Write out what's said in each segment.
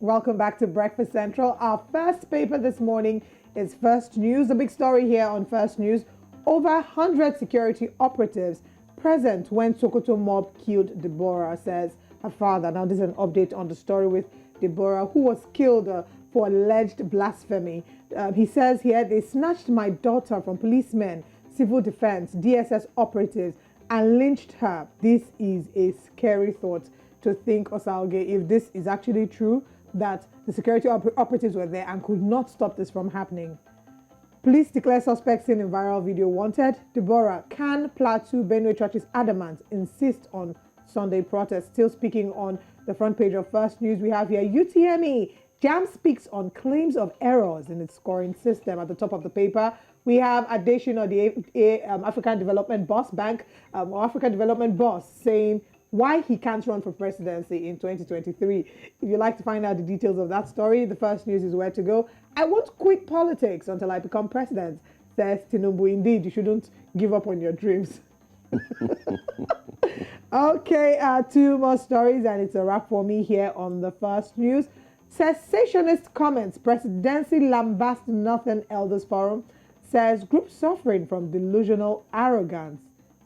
Welcome back to Breakfast Central. Our first paper this morning is First News. The big story here on First News: over 100 security operatives present when Sokoto mob killed Deborah, says her father. Now, this is an update on the story with Deborah, who was killed for alleged blasphemy. He says here, they snatched my daughter from policemen, civil defense, DSS operatives, and lynched her. This is a scary thought to think, Osalge, if this is actually true, that the security operatives were there and could not stop this from happening. Police declare suspects in a viral video wanted. Deborah, Can Plateau Benue Churches adamant, insist on Sunday protest. Still speaking on the front page of First News, we have here UTME. JAM speaks on claims of errors in its scoring system. At the top of the paper, we have Adesina, the African Development Boss Bank, or African Development Boss, saying why he can't run for presidency in 2023. If you'd like to find out the details of that story, the First News is where to go. I won't quit politics until I become president, says Tinubu. Indeed, you shouldn't give up on your dreams. Okay, two more stories, and it's a wrap for me here on the First News. Cessationist comments, presidency lambast Northern Elders Forum, says group suffering from delusional arrogance.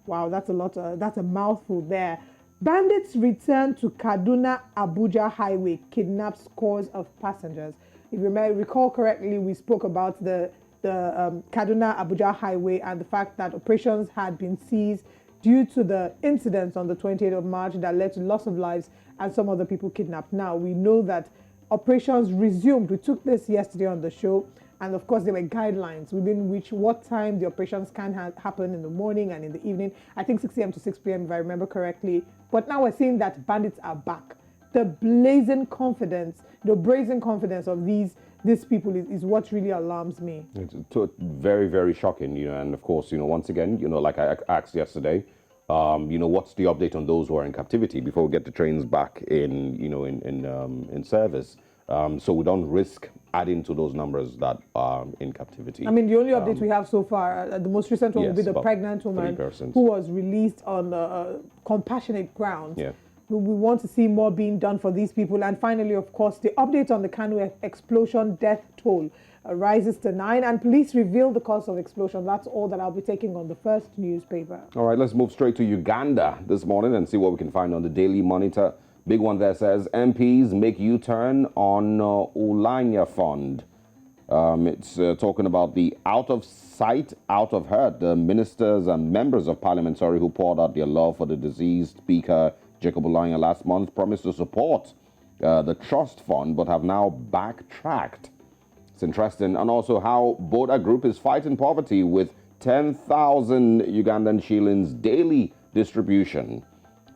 Wow, that's a lot. That's a mouthful there. Bandits return to Kaduna Abuja highway, kidnap scores of passengers. If you may recall correctly, we spoke about the Kaduna Abuja highway and the fact that operations had been seized due to the incidents on the 28th of March that led to loss of lives and some other people kidnapped. Now, we know that operations resumed. We took this yesterday on the show. And of course, there were guidelines within which what time the operations can happen in the morning and in the evening. I think 6 a.m. to 6 p.m. if I remember correctly. But now we're seeing that bandits are back. The brazen confidence of these people is what really alarms me. It's very, very shocking, and of course, once again, like I asked yesterday, what's the update on those who are in captivity before we get the trains back in service? So we don't risk adding to those numbers that are in captivity. I mean, the only update we have so far, the most recent one will be the pregnant woman who was released on compassionate grounds. Yeah. We want to see more being done for these people. And finally, of course, the update on the Kano explosion death toll rises to 9, and police reveal the cause of explosion. That's all that I'll be taking on the First newspaper. All right, let's move straight to Uganda this morning and see what we can find on the Daily Monitor. Big one there says, MPs make U-turn on Ulanya Fund. It's talking about the out of sight, out of hurt. The ministers and members of parliament, who poured out their love for the deceased Speaker Jacob Ulanya last month promised to support the trust fund, but have now backtracked. It's interesting. And also how Boda Group is fighting poverty with 10,000 Ugandan shillings daily distribution.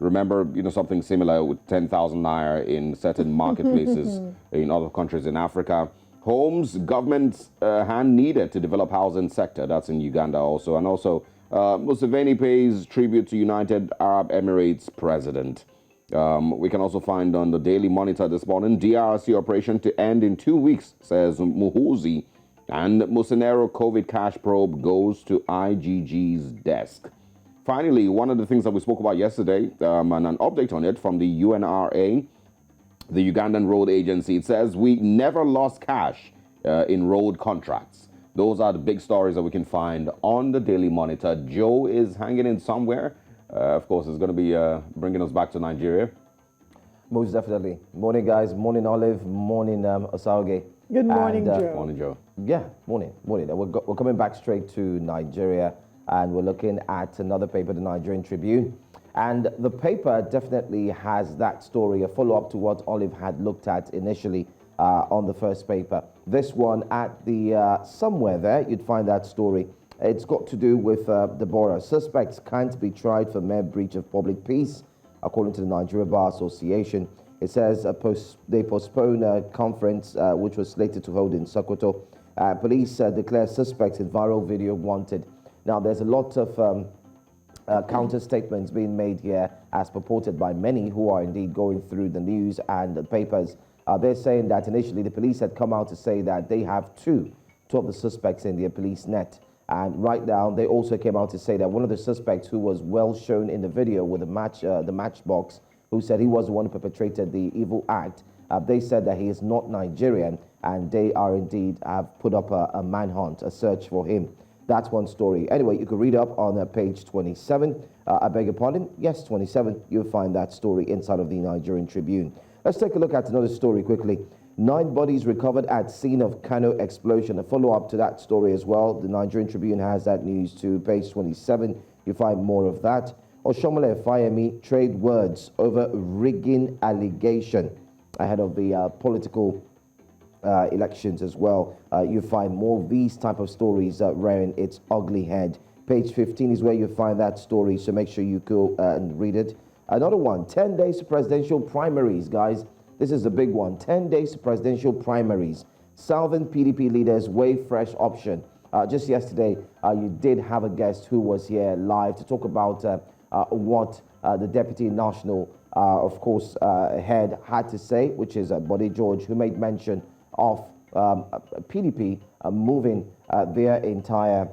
Remember, something similar with 10,000 naira in certain marketplaces in other countries in Africa. Homes, government's hand needed to develop housing sector. That's in Uganda also. And also, Museveni pays tribute to United Arab Emirates president. We can also find on the Daily Monitor this morning, DRC operation to end in 2 weeks, says Muhuzi. And Musenero COVID cash probe goes to IGG's desk. Finally, one of the things that we spoke about yesterday, and an update on it from the UNRA, the Ugandan Road Agency, it says we never lost cash in road contracts. Those are the big stories that we can find on the Daily Monitor. Joe is hanging in somewhere. Of course, it's going to be bringing us back to Nigeria. Most definitely. Morning, guys. Morning, Olive. Morning, Osalge. Good morning, Joe. Morning, Joe. Yeah, morning. We're coming back straight to Nigeria, and we're looking at another paper, the Nigerian Tribune. And the paper definitely has that story, a follow-up to what Olive had looked at initially on the first paper. This one at the, somewhere there, you'd find that story. It's got to do with Deborah. Suspects can't be tried for mere breach of public peace, according to the Nigeria Bar Association. It says they postponed a conference which was slated to hold in Sokoto. Police declare suspects in viral video wanted. Now, there's a lot of counter statements being made here, as purported by many who are indeed going through the news and the papers. They're saying that initially the police had come out to say that they have two of the suspects in their police net. And right now, they also came out to say that one of the suspects, who was well shown in the video with the matchbox, who said he was the one who perpetrated the evil act, They said that he is not Nigerian, and they are indeed have put up a manhunt, a search for him. That's one story. Anyway, you can read up on page 27. I beg your pardon? Yes, 27. You'll find that story inside of the Nigerian Tribune. Let's take a look at another story quickly. 9 bodies recovered at scene of Kano explosion. A follow-up to that story as well. The Nigerian Tribune has that news too. Page 27. You find more of that. Oshomole Fayemi trade words over rigging allegation ahead of the political elections as well. You find more of these type of stories rearing its ugly head. Page 15 is where you find that story, so make sure you go and read it. Another one, 10 days to presidential primaries, guys. This is a big one. 10 days to presidential primaries. Southern PDP leaders weigh fresh option. Just yesterday, you did have a guest who was here live to talk about what the Deputy National, of course, head had to say, which is Bode George, who made mention of PDP moving their entire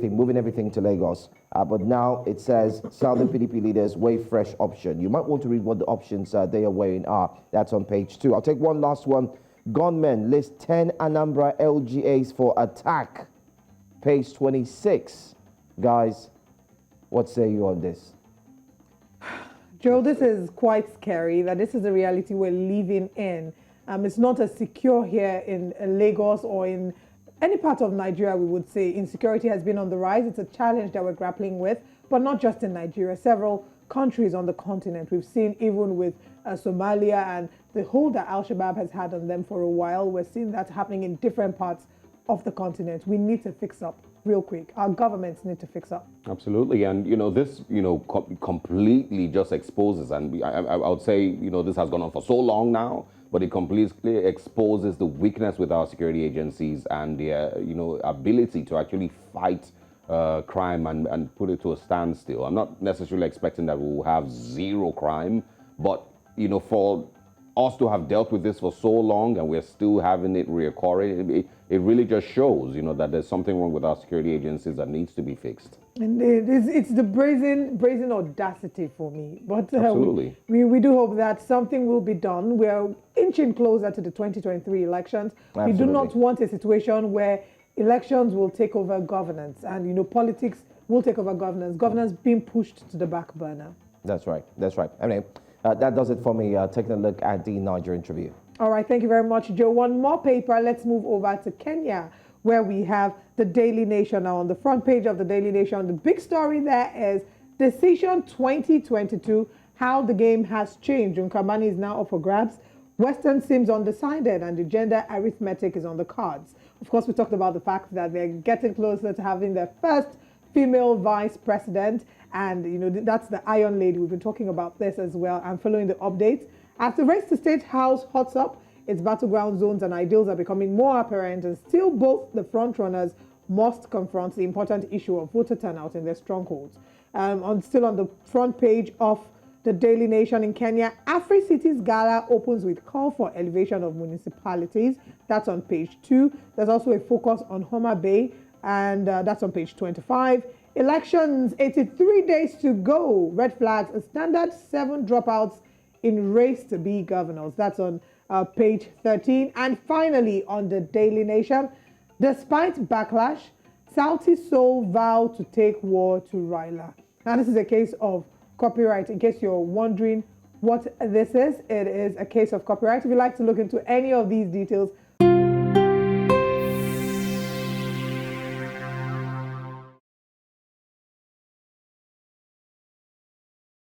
moving everything to Lagos. But now it says Southern PDP leaders weigh fresh option. You might want to read what the options they are weighing are. That's on page 2. I'll take one last one. Gunmen list 10 Anambra LGAs for attack. Page 26. Guys, what say you on this? Joe, this is quite scary that this is the reality we're living in. It's not as secure here in Lagos or in any part of Nigeria, we would say. Insecurity has been on the rise. It's a challenge that we're grappling with, but not just in Nigeria. Several countries on the continent. We've seen even with Somalia and the hold that Al-Shabaab has had on them for a while. We're seeing that happening in different parts of the continent. We need to fix up real quick. Our governments need to fix up. Absolutely. And, this, completely just exposes, and I would say, this has gone on for so long now, but it completely exposes the weakness with our security agencies and their, ability to actually fight crime and put it to a standstill. I'm not necessarily expecting that we'll have zero crime, but, for us to have dealt with this for so long and we're still having it reoccurring, it really just shows, that there's something wrong with our security agencies that needs to be fixed. And it's the brazen audacity for me. But Absolutely. We do hope that something will be done. We're inching closer to the 2023 elections. Absolutely. We do not want a situation where elections will take over governance and, politics will take over governance being pushed to the back burner. That's right. That's right. Anyway, that does it for me. Taking a look at the Nigerian Tribune. All right. Thank you very much, Joe. One more paper. Let's move over to Kenya, where we have the Daily Nation. Now, on the front page of the Daily Nation, the big story there is Decision 2022, how the game has changed. Nkamani is now up for grabs. Western seems undecided, and the gender arithmetic is on the cards. Of course, we talked about the fact that they're getting closer to having their first female vice president, and that's the Iron Lady. We've been talking about this as well and following the updates. As the race to State House hots up, its battleground zones and ideals are becoming more apparent, and still both the frontrunners must confront the important issue of voter turnout in their strongholds. Still on the front page of the Daily Nation in Kenya, Afri-Cities Gala opens with call for elevation of municipalities. That's on page 2. There's also a focus on Homa Bay, and that's on page 25. Elections, 83 days to go. Red flags, a standard 7 dropouts in race to be governors. That's on page 13. And finally, on the Daily Nation, despite backlash, Sauti Sol vow to take war to Raila. Now, this is a case of copyright. In case you're wondering what this is, it is a case of copyright. If you'd like to look into any of these details,